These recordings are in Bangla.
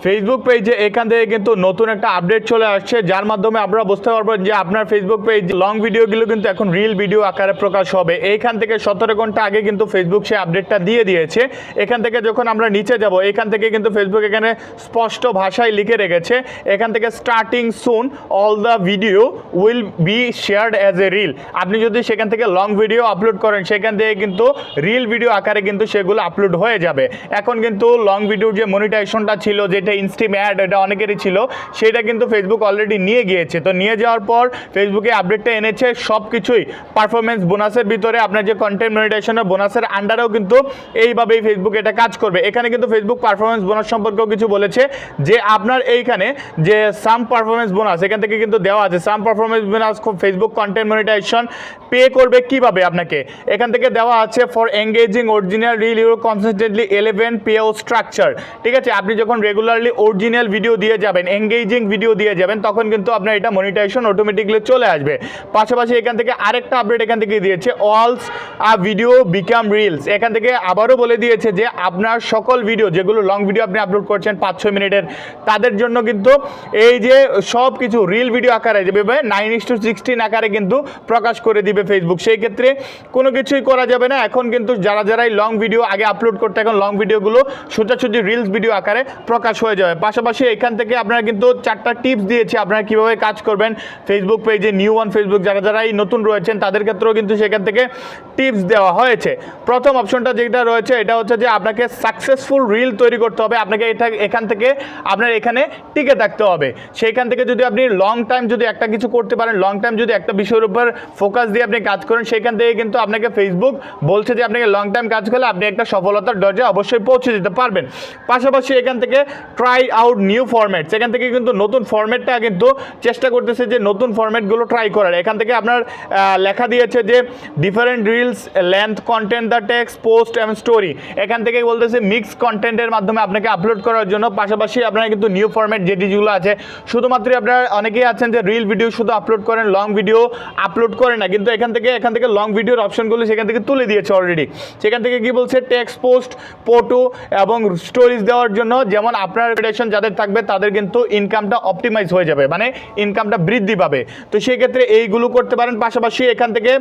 ফেসবুক পেজে এখান থেকে কিন্তু নতুন একটা আপডেট চলে আসছে, যার মাধ্যমে আপনারা বুঝতে পারবেন যে আপনার ফেসবুক পেজ লং ভিডিওগুলো কিন্তু এখন রিল ভিডিও আকারে প্রকাশ হবে। এইখান থেকে 17 ঘন্টা আগে কিন্তু ফেসবুক সেই আপডেটটা দিয়ে দিয়েছে। এখান থেকে যখন আমরা নিচে যাব, এখান থেকে কিন্তু ফেসবুক এখানে স্পষ্ট ভাষায় লিখে রেখেছে, এখান থেকে starting soon all the video will be shared as a reel. আপনি যদি সেখান থেকে লং ভিডিও আপলোড করেন, সেখান থেকে কিন্তু রিল ভিডিও আকারে কিন্তু সেগুলো আপলোড হয়ে যাবে। এখন কিন্তু লং ভিডিওর যে মনিটাইজেশনটা ছিল, যেটা ইনস্টিম অ্যাড, এটা অনেকেরই ছিল, সেটা কিন্তু ফেসবুক অলরেডি নিয়ে গিয়েছে। তো নিয়ে যাওয়ার পর ফেসবুকে আপডেটটা এনেছে সব কিছুই পারফরমেন্স বোনাসের ভিতরে, আপনার যে কন্টেন্ট মনিটাইজেশনের বোনাসের আন্ডারেও কিন্তু এইভাবেই ফেসবুক এটা কাজ করবে। এখানে কিন্তু ফেসবুক পারফরমেন্স বোনাস সম্পর্কেও কিছু বলেছে যে আপনার এইখানে যে সাম পারফরমেন্স বোনাস এখান থেকে কিন্তু দেওয়া আছে। Some performance bonus Facebook content monetisation pay করবে কিভাবে আপনাকে, এখান থেকে দেওয়া আছে for engaging original reel your consistently 11 payout structure. ঠিক আছে, আপনি যখন রেগুলারলি অরিজিনাল ভিডিও দিয়ে যাবেন, এঙ্গেজিং ভিডিও দিয়ে যাবেন, তখন কিন্তু আপনার এটা মনিটাইজেশন অটোমেটিকলি চলে আসবে। পাশাপাশি এখান থেকে আরেকটা আপডেট এখান থেকে দিয়েছে, অলস আ ভিডিও বিকাম রিলস। এখান থেকে আবারও বলে দিয়েছে যে আপনার সকল ভিডিও, যেগুলো লং ভিডিও আপনি আপলোড করছেন 5-6 মিনিটের, তাদের জন্য কিন্তু এই যে সব কিছু রিল ভিডিও আকারে যেভাবে 9:16 আকারে কিন্তু প্রকাশ করে দিবে ফেসবুক। সেই ক্ষেত্রে কোনো কিছুই করা যাবে না। এখন কিন্তু যারাই লং ভিডিও আগে আপলোড করতে, এখন লং ভিডিওগুলো সোজাসুজি রিলস ভিডিও আকারে প্রকাশ হয়ে যাবে। পাশাপাশি এখান থেকে আপনারা কিন্তু 4টা টিপস দিয়েছে আপনারা কীভাবে কাজ করবেন ফেসবুক পেজে। নিউ অন ফেসবুক যারাই নতুন রয়েছেন তাদের ক্ষেত্রেও কিন্তু সেখান থেকে টিপস দেওয়া হয়েছে। প্রথম অপশনটা যেটা রয়েছে, এটা হচ্ছে যে আপনাকে সাকসেসফুল রিল তৈরি করতে হবে। আপনাকে এখান থেকে আপনার এখানে টিকে থাকতে হবে। সেইখান থেকে যদি আপনি লং টাইম যদি একটা কিছু করতে পারেন, লং টাইম যদি একটা বিষয়ের উপর ফোকাস দিয়ে আপনি কাজ করেন, সেখান থেকে কিন্তু আপনাকে ফেসবুক বলছে যে আপনাকে লং টাইম কাজ করলে আপনি একটা সফলতার দরজায় অবশ্যই পৌঁছে যেতে পারবেন। পাশাপাশি এখান থেকে ট্রাই আউট নিউ ফরম্যাটস, এখান থেকে কিন্তু নতুন ফরম্যাটটা কিন্তু চেষ্টা করতেছে যে নতুন ফরম্যাটগুলো ট্রাই করার। এখান থেকে আপনার লেখা দিয়েছে যে different reels length content the text post এবং স্টোরি। এখান থেকে বলতেছে মিক্স কন্টেন্টের মাধ্যমে আপনাকে আপলোড করার জন্য। পাশাপাশি আপনারা কিন্তু নিউ ফরম্যাট যেগুলো আছে, শুধুমাত্র আপনারা অনেকেই আছেন যে রিল ভিডিও শুধু আপলোড করেন, লং ভিডিও আপলোড করেন না, কিন্তু এখান থেকে লং ভিডিওর অপশনগুলো সেখান থেকে তুলে দিয়েছে অলরেডি। সেখান থেকে কি বলছে, টেক্সট পোস্ট ফটো এবং স্টোরিজ দেওয়ার জন্য, যেমন আপনার রেপুটেশন যাদের থাকবে তাদের কিন্তু ইনকামটা অপটিমাইজ হয়ে যাবে, মানে ইনকামটা বৃদ্ধি পাবে। তো সেই ক্ষেত্রে এইগুলো করতে পারেন। পাশাপাশি এখান থেকে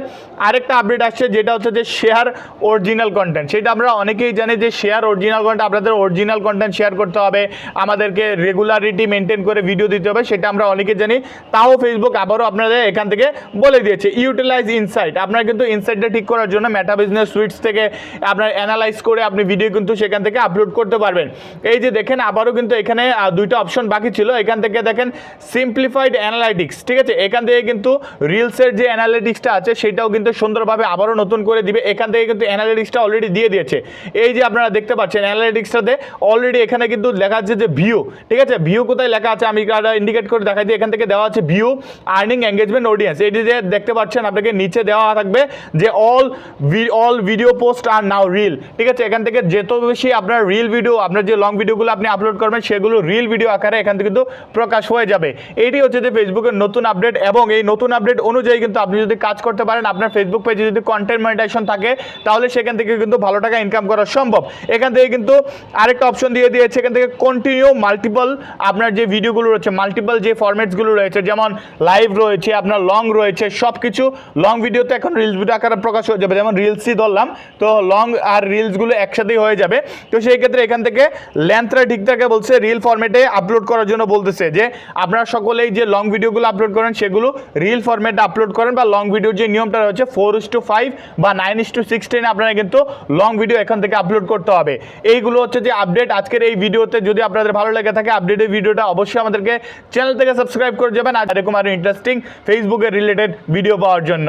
আরেকটা আপডেট আসছে, যেটা হচ্ছে যে শেয়ার অরিজিনাল কন্টেন্ট। সেটা আমরা অনেকেই জানি যে শেয়ার অরিজিনাল কন্টেন্ট, আপনাদের অরিজিনাল কন্টেন্ট শেয়ার করতে হবে, আমাদেরকে রেগুলারিটি মেনটেন করে ভিডিও দিতে হবে, সেটা আমরা অনেকে জানি। তাও ফেসবুক আবারও আপনাদের এখান থেকে বলে দিয়েছে ইউটিলাইজ ইনসাইট। আপনারা কিন্তু ইনসাইটটা ঠিক করার জন্য মেটা বিজনেস সুইটস থেকে আপনার অ্যানালাইজ করে আপনি ভিডিও কিন্তু সেখান থেকে আপলোড করতে পারবেন। এই যে দেখেন আবারও কিন্তু এখানে দুইটা অপশন বাকি ছিল। এখান থেকে দেখেন সিম্পলিফাইড অ্যানালাইটিক্স। ঠিক আছে, এখান থেকে কিন্তু রিলসের যে অ্যানালিটিক্সটা আছে সেটাও কিন্তু সুন্দরভাবে আবারও নতুন করে দিবে। এখান থেকে কিন্তু অ্যানালিটিক্সটা অলরেডি দিয়ে দিয়েছে। এই যে আপনারা দেখতে পাচ্ছেন অ্যানালিটিক্সটাতে অলরেডি এখানে কিন্তু লেখা আছে যে ভিউ। ঠিক আছে, ভিউ কোথায় লেখা আছে আমি ইন্ডিকেট করে দেখাই দিই। এখান থেকে দেওয়া আছে ভিউ আর্নিং এঙ্গেজমেন্ট অডিয়েন্স। এই যে দেখতে পাচ্ছেন আপনাকে নিচে দেওয়া থাকবে যে অল ভিডিও পোস্ট আর নাও রিল। ঠিক আছে, এখান থেকে যত বেশি আপনার রিল ভিডিও, আপনার যে লং ভিডিওগুলো আপনি আপলোড করবেন সেগুলো রিল ভিডিও আকারে এখান থেকে কিন্তু প্রকাশ হয়ে যাবে। এইটি হচ্ছে যে ফেসবুকের নতুন আপডেট, এবং এই নতুন আপডেট অনুযায়ী কিন্তু আপনি যদি কাজ করতে পারেন, আপনার ফেসবুক পেজে যদি কন্টেন্ট মনিটাইজেশন থাকে, তাহলে সেখান থেকে কিন্তু ভালো টাকা ইনকাম করা সম্ভব। এখান থেকে কিন্তু আরেকটা অপশন দিয়ে দিয়েছে, এখান থেকে কন্টিনিউ মাল্টিপল আপনার যে ভিডিওগুলো রয়েছে, মাল্টিপল যে ফরম্যাটসগুলো রয়েছে, যেমন লাইভ রয়েছে, আপনার লং রয়েছে, সব কিছু লং ভিডিওতে এখন রিলস ভিডিও আকারে প্রকাশ হয়ে যাবে। যেমন রিলসই ধরলাম, তো লং আর রিলসগুলো একসাথেই হয়ে যাবে। তো সেই ক্ষেত্রে এখান থেকে লেন্থটা ঠিক থাকে বলছে, রিল ফরম্যাটে আপলোড করার জন্য বলতেছে যে আপনারা সকলেই যে লং ভিডিওগুলো আপলোড করেন সেগুলো রিল ফরম্যাটে আপলোড করেন, বা লং ভিডিওর যে নিয়মটা রয়েছে 4:5 বা 9:16 আপনারা কিন্তু লং ভিডিও এখান থেকে আপলোড করতে হবে। এইগুলো হচ্ছে যে আপডেট আজকের এই ভিডিওতে। যদি আপনাদের ভালো লেগে থাকে আপডেটের ভিডিওটা, অবশ্যই আমাদেরকে চ্যানেল থেকে সাবস্ক্রাইব করে যাবেন আর এরকম আরও ইন্টারেস্টিং ফেসবুকের রিলেটেড ভিডিও পাওয়ার জন্য।